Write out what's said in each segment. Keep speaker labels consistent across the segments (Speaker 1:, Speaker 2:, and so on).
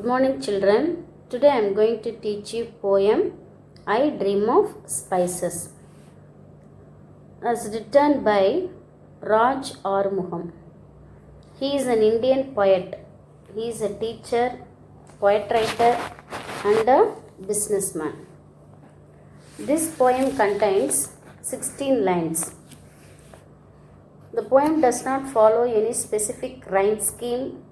Speaker 1: morning children. Today I am going to teach you poem I Dream of Spices as written by Raj Arumugham. He is an Indian poet. He is a teacher, poet writer and a businessman. This poem contains 16 lines. The poem does not follow any specific rhyme scheme.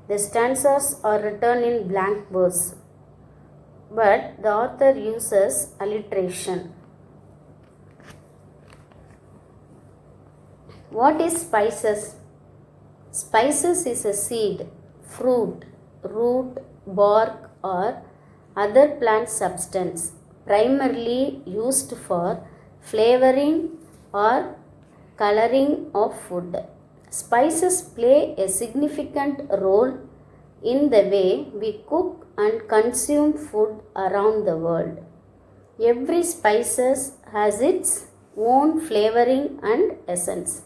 Speaker 1: The stanzas are written in blank verse, but the author uses alliteration. What is spices? Spices is a seed, fruit, root, bark or other plant substance primarily used for flavoring or coloring of food. Spices play a significant role in the way we cook and consume food around the world. Every spices has its own flavoring and essence.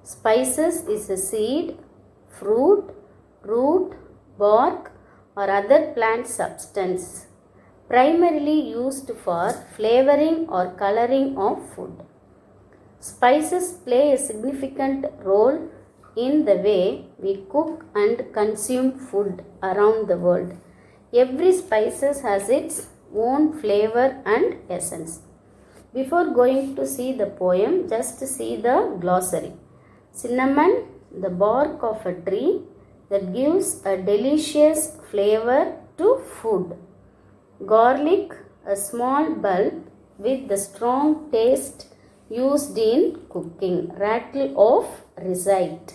Speaker 1: Spices is a seed, fruit, root, bark or other plant substance primarily used for flavoring or coloring of food. Spices play a significant role in the way we cook and consume food around the world. Every spices has its own flavor and essence. Before going to see the poem, just see the glossary. Cinnamon, the bark of a tree that gives a delicious flavor to food. Garlic, a small bulb with the strong taste used in cooking. Rattle of recite.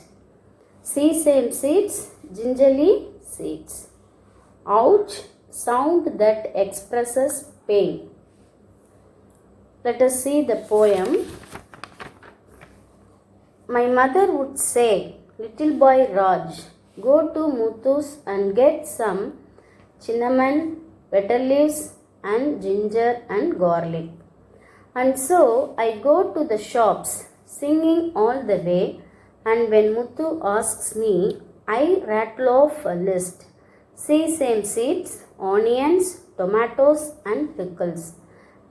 Speaker 1: Sesame seeds, gingerly seeds. Ouch, sound that expresses pain. Let us see the poem. My mother would say, little boy Raj, go to Muthu's and get some cinnamon, betel leaves and ginger and garlic. And so I go to the shops singing all the way, and when Muthu asks me, I rattle off a list. Sesame seeds, onions, tomatoes and pickles.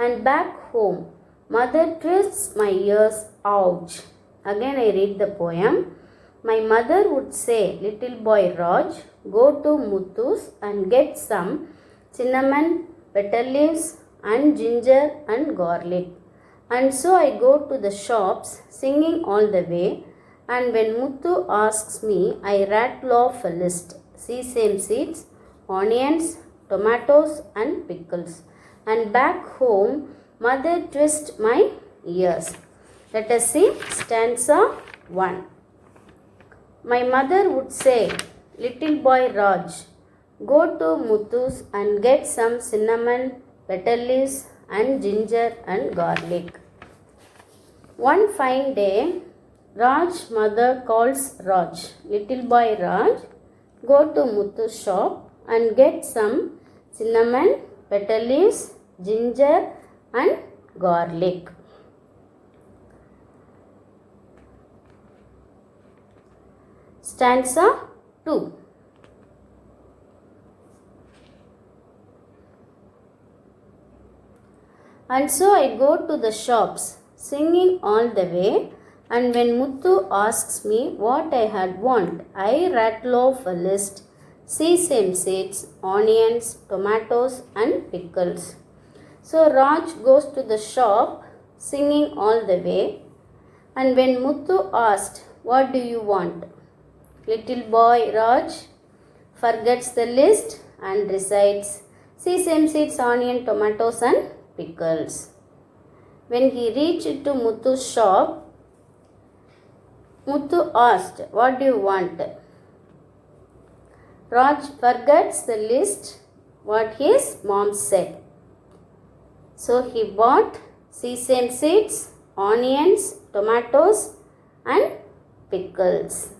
Speaker 1: And back home, mother twists my ears, ouch. Again I read the poem. My mother would say, little boy Raj, go to Muthu's and get some cinnamon, betel leaves and ginger and garlic. And so I go to the shops singing all the way, and when Muthu asks me, I rattle off a list. Sesame seeds, onions, tomatoes and pickles. And back home, mother twists my ears. Let us see stanza 1. My mother would say, little boy Raj, go to Muthu's and get some cinnamon, betel leaves and ginger and garlic. One fine day, Raj's mother calls Raj, little boy Raj, go to Muthu's shop and get some cinnamon, betel leaves, ginger and garlic. Stanza 2. And so I go to the shops singing all the way, and when Muthu asks me what I had want, I rattle off a list. Sesame seeds, onions, tomatoes and pickles. So Raj goes to the shop singing all the way, and when Muthu asked, what do you want? Little boy Raj forgets the list and recites sesame seeds, onion, tomatoes and pickles. When he reached to Muthu's shop, Muthu asked, what do you want? Raj forgets the list what his mom said. So he bought sesame seeds, onions, tomatoes and pickles.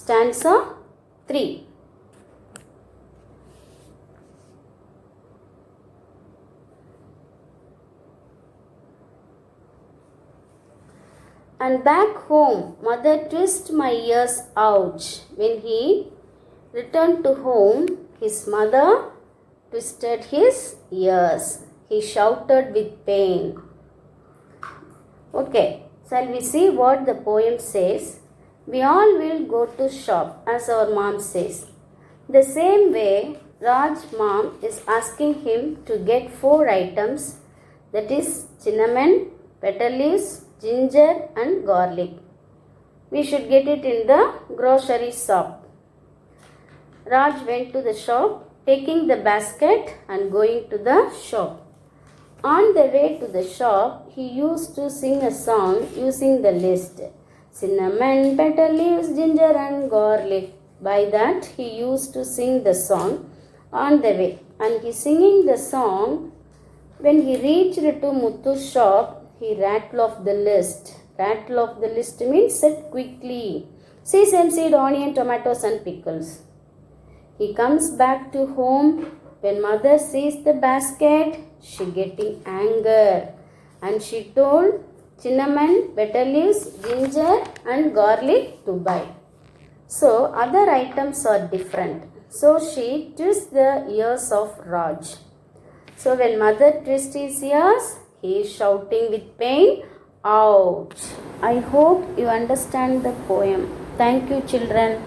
Speaker 1: Stanza 3. And back home, mother twist my ears, ouch. When he returned to home, his mother twisted his ears. He shouted with pain. Okay, shall we see what the poem says? We all will go to shop, as our mom says. The same way, Raj's mom is asking him to get 4 items, that is cinnamon, petal leaves, ginger and garlic. We should get it in the grocery shop. Raj went to the shop, taking the basket and going to the shop. On the way to the shop, he used to sing a song using the list. Cinnamon, petal leaves, ginger and garlic. By that, he used to sing the song on the way. And he singing the song, when he reached to Muthu's shop, he rattled off the list. Rattle off the list means said quickly. Sesame seed, onion, tomatoes and pickles. He comes back to home. When mother sees the basket, she getting anger. And she told cinnamon, petal leaves, ginger and garlic to buy. So other items are different. So she twists the ears of Raj. So when mother twists his ears, he is shouting with pain, ouch. I hope you understand the poem. Thank you, children.